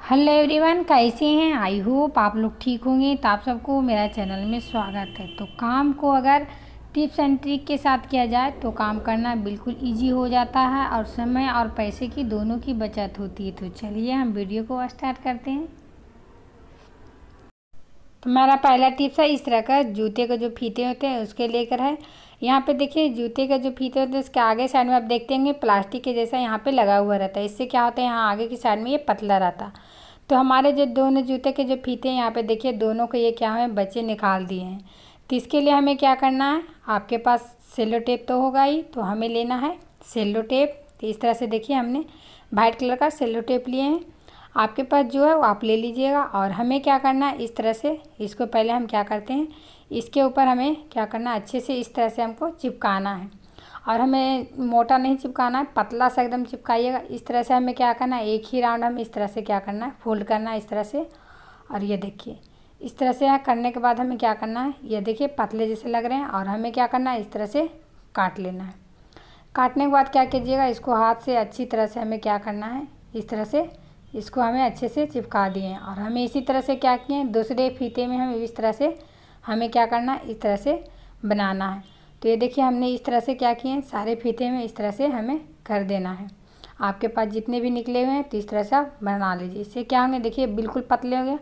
Hello everyone, कैसे हैं? I hope आप लोग ठीक होंगे। तो आप सबको मेरा चैनल में स्वागत है। तो काम को अगर टिप्स एंड ट्रिक के साथ किया जाए तो काम करना बिल्कुल इजी हो जाता है और समय और पैसे की दोनों की बचत होती है। तो चलिए हम वीडियो को स्टार्ट करते हैं। तो मेरा पहला टिप्स है, इस तरह का जूते के जो फीते होते हैं उसके लेकर है। यहाँ पे देखिए, जूते के जो फीते होते हैं उसके आगे साइड में आप देखते होंगे प्लास्टिक के जैसा यहाँ पे लगा हुआ रहता है। इससे क्या होता है, यहाँ आगे की साइड में ये पतला रहता। तो हमारे जो दोनों जूते के जो फीते हैं यहाँ पे देखिए, दोनों को ये क्या है, बच्चे निकाल दिए हैं। तो इसके लिए हमें क्या करना है, आपके पास सेलो टेप तो होगा ही, तो हमें लेना है सेलो टेप। तो इस तरह से देखिए, हमने वाइट कलर का सेलो टेप लिए हैं। आपके पास जो है वो आप ले लीजिएगा। और हमें क्या करना है, इस तरह से इसको पहले हम क्या करते हैं, इसके ऊपर हमें क्या करना है, अच्छे से इस तरह से हमको चिपकाना है। और हमें मोटा नहीं चिपकाना है, पतला सा एकदम चिपकाइएगा। इस तरह से हमें क्या करना है, एक ही राउंड हम इस तरह से क्या करना है, फोल्ड करना है इस तरह से। और ये देखिए, इस तरह से करने के बाद हमें क्या करना है, ये देखिए पतले जैसे लग रहे हैं। और हमें क्या करना है, इस तरह से काट लेना है। काटने के बाद क्या कीजिएगा, इसको हाथ से अच्छी तरह से हमें क्या करना है, इस तरह से इसको हमें अच्छे से चिपका दिए हैं। और हमें इसी तरह से क्या किए हैं, दूसरे फीते में हमें इस तरह से हमें क्या करना है, इस तरह से बनाना है। तो ये देखिए, हमने इस तरह से क्या किए हैं, सारे फीते में इस तरह से हमें कर देना है। आपके पास जितने भी निकले हुए हैं तो इस तरह से आप बना लीजिए। इससे क्या होंगे, देखिए बिल्कुल पतले हो गए।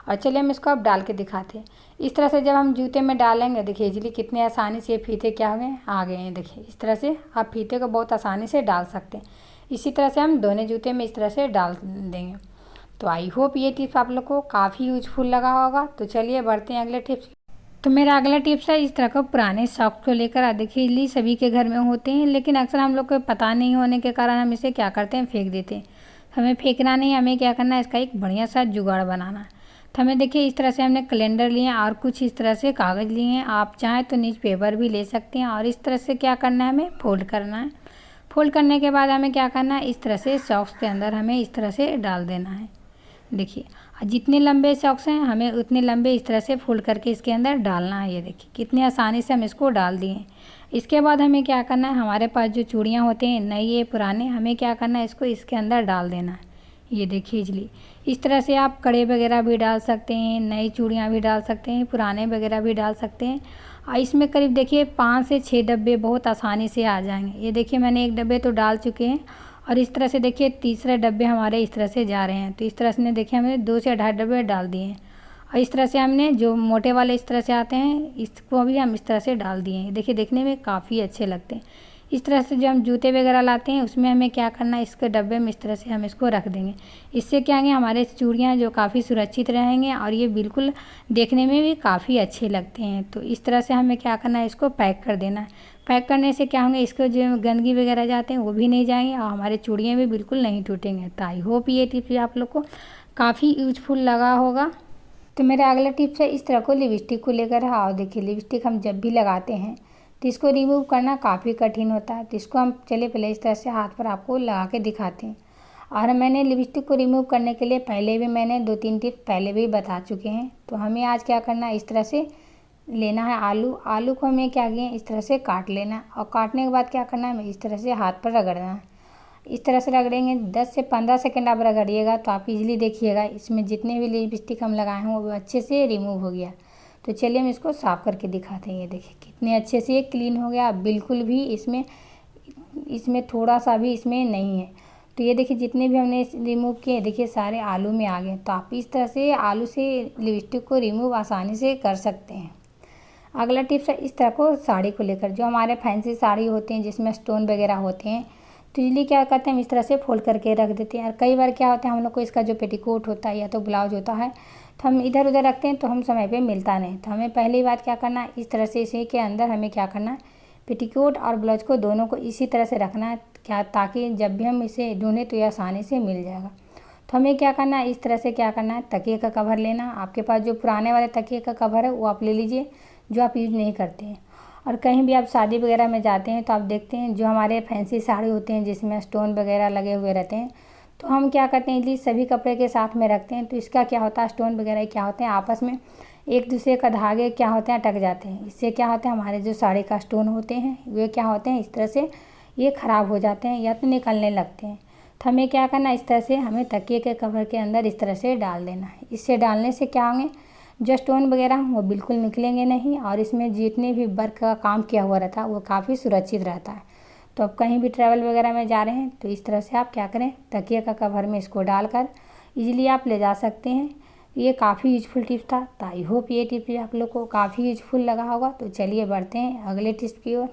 और चलिए हम इसको अब डाल के दिखाते हैं। इस तरह से जब हम जूते में डालेंगे, देखिए इजीली कितने आसानी से ये फीते क्या हो गए, आ गए हैं। देखिए इस तरह से आप फीते को बहुत आसानी से डाल सकते हैं। इसी तरह से हम दोनों जूते में इस तरह से डाल देंगे। तो आई होप ये टिप्स आप लोग को काफ़ी यूजफुल लगा होगा। तो चलिए बढ़ते हैं अगले टिप्स। तो मेरा अगला टिप्स है, इस तरह का पुराने सॉक्स को लेकर। देखिए इजली सभी के घर में होते हैं, लेकिन अक्सर हम लोग को पता नहीं होने के कारण हम इसे क्या करते हैं, फेंक देते हैं। हमें फेंकना नहीं, हमें क्या करना है, इसका एक बढ़िया सा जुगाड़ बनाना है। तो हमें देखिए, इस तरह से हमने कैलेंडर लिए हैं और कुछ इस तरह से कागज़ लिए हैं। आप चाहें तो न्यूज़ पेपर भी ले सकते हैं। और इस तरह से क्या करना है, हमें फोल्ड करना है। फोल्ड करने के बाद हमें क्या करना है, इस तरह से सॉक्स के अंदर हमें इस तरह से डाल देना है। देखिए, जितने लंबे सॉक्स हैं हमें उतने लंबे इस तरह से फोल्ड करके इसके अंदर डालना है। ये देखिए कितनी आसानी से हम इसको डाल दिए। इसके बाद हमें क्या करना है, हमारे पास जो चूड़ियाँ होते हैं नए ये पुराने, हमें क्या करना है, इसको इसके अंदर डाल देना है। ये देखिए इजली इस तरह से आप कड़े वगैरह भी डाल सकते हैं, नई चूड़ियाँ भी डाल सकते हैं, पुराने वगैरह भी डाल सकते हैं। और इसमें करीब देखिए 5 से 6 डब्बे बहुत आसानी से आ जाएंगे। ये देखिए मैंने एक डब्बे तो डाल चुके हैं। और इस तरह से देखिए तीसरे डब्बे हमारे इस तरह से जा रहे हैं। तो इस तरह से देखिए हमने 2 से 2.5 डब्बे डाल दिए हैं। और इस तरह से हमने जो मोटे वाले इस तरह से आते हैं, इसको भी हम इस तरह से डाल दिए हैं। देखिए देखने में काफ़ी अच्छे लगते हैं। इस तरह से जो हम जूते वगैरह लाते हैं उसमें हमें क्या करना है, इसके डब्बे में इस तरह से हम इसको रख देंगे। इससे क्या होंगे, हमारे चूड़ियाँ जो काफ़ी सुरक्षित रहेंगे और ये बिल्कुल देखने में भी काफ़ी अच्छे लगते हैं। तो इस तरह से हमें क्या करना है, इसको पैक कर देना है। पैक करने से क्या होंगे, इसको जो गंदगी वगैरह जाते हैं वो भी नहीं जाएंगे और हमारे चूड़ियाँ भी बिल्कुल नहीं टूटेंगे। तो आई होप ये टिप्स आप लोग को काफ़ी यूजफुल लगा होगा। तो मेरा अगला टिप्स है, इस तरह को लिपस्टिक को लेकर है। और देखिए लिपस्टिक हम जब भी लगाते हैं तो इसको रिमूव करना काफ़ी कठिन होता है। तो इसको हम चलिए पहले इस तरह से हाथ पर आपको लगा के दिखाते हैं। और मैंने लिपस्टिक को रिमूव करने के लिए पहले भी मैंने 2-3 टिप्स पहले भी बता चुके हैं। तो हमें आज क्या करना है, इस तरह से लेना है आलू। आलू को हमें क्या किए, इस तरह से काट लेना। और काटने के बाद क्या करना है, इस तरह से हाथ पर रगड़ना है। इस तरह से रगड़ेंगे 10 से 15 सेकंड आप रगड़िएगा तो आप इजीली देखिएगा इसमें जितने भी लिपस्टिक हम लगाए हैं वो अच्छे से रिमूव हो गया। तो चलिए हम इसको साफ़ करके दिखाते हैं। ये देखिए कितने अच्छे से ये क्लीन हो गया, बिल्कुल भी इसमें थोड़ा सा भी इसमें नहीं है। तो ये देखिए जितने भी हमने रिमूव किए, देखिए सारे आलू में आ गए। तो आप इस तरह से आलू से लिपस्टिक को रिमूव आसानी से कर सकते हैं। अगला टिप्स है, इस तरह को साड़ी को लेकर, जो हमारे फैंसी साड़ी होते हैं जिसमें स्टोन वगैरह होते हैं, तो इसलिए क्या करते हैं, हम इस तरह से फोल्ड करके रख देते हैं। और कई बार क्या होता है, हम लोग को इसका जो पेटीकोट होता है या तो ब्लाउज होता है तो हम इधर उधर रखते हैं तो हम समय पे मिलता नहीं। तो हमें पहली बात क्या करना है, इस तरह से इसी के अंदर हमें क्या करना है, पेटीकोट और ब्लाउज को दोनों को इसी तरह से रखना है, क्या ताकि जब भी हम इसे ढूंढें तो ये आसानी से मिल जाएगा। तो हमें क्या करना है, इस तरह से क्या करना है, तकिए का कवर लेना। आपके पास जो पुराने वाले तकिए का कवर है वो आप ले लीजिए, जो आप यूज़ नहीं करते हैं। और कहीं भी आप शादी वगैरह में जाते हैं तो आप देखते हैं जो हमारे फैंसी साड़ी होते हैं जिसमें स्टोन वगैरह लगे हुए रहते हैं, तो हम क्या करते हैं, इसलिए सभी कपड़े के साथ में रखते हैं। तो इसका क्या होता है, स्टोन वगैरह क्या होते हैं आपस में एक दूसरे का धागे क्या होते हैं, अटक जाते हैं। इससे क्या होता है, हमारे जो साड़ी का स्टोन होते हैं वे क्या होते हैं, इस तरह से ये ख़राब हो जाते हैं या तो निकलने लगते हैं। तो हमें क्या करना है, इस तरह से हमें तकिए के कवर के अंदर इस तरह से डाल देना है। इससे डालने से क्या होंगे, जो स्टोन वगैरह वो बिल्कुल निकलेंगे नहीं और इसमें जितने भी वर्क का काम किया हुआ रहता है वो काफ़ी सुरक्षित रहता है। तो अब कहीं भी ट्रैवल वगैरह में जा रहे हैं तो इस तरह से आप क्या करें, तकिए का कवर में इसको डालकर इजीली आप ले जा सकते हैं। ये काफ़ी यूजफुल टिप्स था। तो आई होप ये टिप भी आप लोग को काफ़ी यूजफुल लगा होगा। तो चलिए बढ़ते हैं अगले टिप्स की ओर।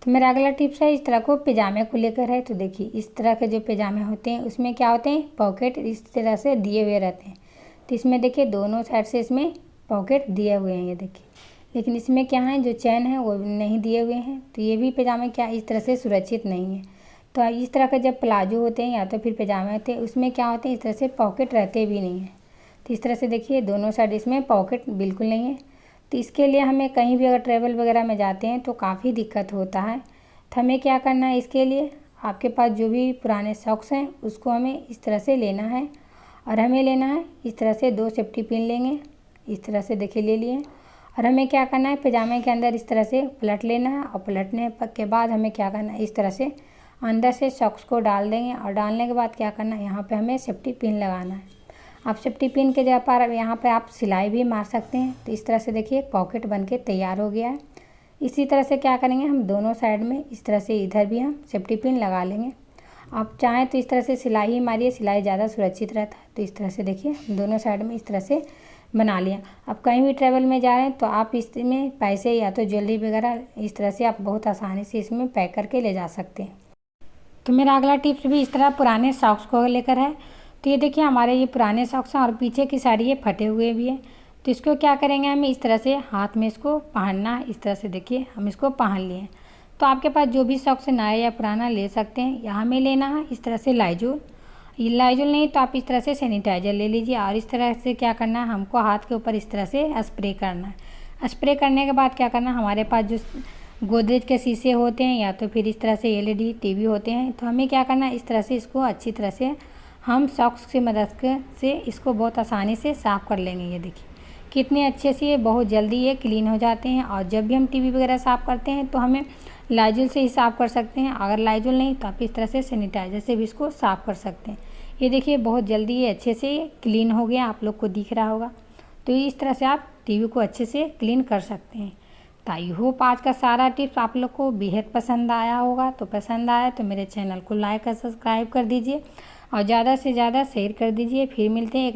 तो मेरा अगला टिप्स है इस तरह को पैजामे को लेकर है। तो देखिए इस तरह के जो पैजामे होते हैं उसमें क्या होते हैं, पॉकेट इस तरह से दिए हुए रहते हैं। तो इसमें देखिए दोनों साइड से इसमें पॉकेट दिए हुए हैं, ये देखिए। लेकिन इसमें क्या है, जो चैन है वो नहीं दिए हुए हैं। तो ये भी पैजामे क्या इस तरह से सुरक्षित नहीं है। तो इस तरह के जब प्लाजो होते हैं या तो फिर पैजामे होते हैं उसमें क्या होते हैं, इस तरह से पॉकेट रहते भी नहीं हैं। तो इस तरह से देखिए दोनों साइड इसमें पॉकेट बिल्कुल नहीं है। तो इसके लिए हमें कहीं भी अगर ट्रैवल वगैरह में जाते हैं तो काफ़ी दिक्कत होता है। तो हमें क्या करना है, इसके लिए आपके पास जो भी पुराने सॉक्स हैं उसको हमें इस तरह से लेना है और हमें लेना है इस तरह से 2 सेफ्टी पिन लेंगे। इस तरह से देखिए ले लिए और हमें क्या करना है, पैजामे के अंदर इस तरह से पलट लेना है और पलटने के बाद हमें क्या करना है, इस तरह से अंदर से सॉक्स को डाल देंगे और डालने के बाद क्या करना है, यहाँ पे हमें सेफ्टी पिन लगाना है। आप सेफ्टी पिन के जगह पर यहाँ पे आप सिलाई भी मार सकते हैं। तो इस तरह से देखिए पॉकेट बन के तैयार हो गया है। इसी तरह से क्या करेंगे, हम दोनों साइड में इस तरह से इधर भी हम सेफ्टी पिन लगा लेंगे। आप चाहें तो इस तरह से सिलाई ही मारिए, सिलाई ज़्यादा सुरक्षित रहता है। तो इस तरह से देखिए दोनों साइड में इस तरह से बना लिया। अब कहीं भी ट्रैवल में जा रहे हैं तो आप इसमें पैसे या तो ज्वेलरी वगैरह इस तरह से आप बहुत आसानी से इसमें पैक करके ले जा सकते हैं। तो मेरा अगला टिप्स भी इस तरह पुराने सॉक्स को लेकर है। तो ये देखिए हमारे ये पुराने सॉक्स हैं और पीछे की साइड ये फटे हुए भी हैं। तो इसको क्या करेंगे, हम इस तरह से हाथ में इसको पहनना है। इस तरह से देखिए हम इसको पहन लिए। तो आपके पास जो भी सॉक्स नया या पुराना ले सकते हैं। यहाँ में लेना है इस तरह से लाइजोल। ये लाइजोल नहीं तो आप इस तरह से सैनिटाइज़र ले लीजिए और इस तरह से क्या करना है, हमको हाथ के ऊपर इस तरह से स्प्रे करना है। स्प्रे करने के बाद क्या करना है, हमारे पास जो गोदरेज के शीशे होते हैं या तो फिर इस तरह से एलईडी टीवी होते हैं, तो हमें क्या करना है, इस तरह से इसको अच्छी तरह से हम सॉक्स की मदद से इसको बहुत आसानी से साफ़ कर लेंगे। ये देखिए कितने अच्छे से ये बहुत जल्दी ये क्लीन हो जाते हैं। और जब भी हम टीवी वगैरह साफ़ करते हैं तो हमें लाइजोल से ही साफ़ कर सकते हैं। अगर लाइजोल नहीं तो आप इस तरह से सैनिटाइज़र से भी इसको साफ़ कर सकते हैं। ये देखिए बहुत जल्दी ये अच्छे से क्लीन हो गया, आप लोग को दिख रहा होगा। तो इस तरह से आप टीवी को अच्छे से क्लीन कर सकते हैं। तो आई होप आज का सारा टिप्स आप लोग को बेहद पसंद आया होगा। तो पसंद आया तो मेरे चैनल को लाइक और सब्सक्राइब कर दीजिए और ज़्यादा से ज़्यादा शेयर कर दीजिए। फिर मिलते हैं एक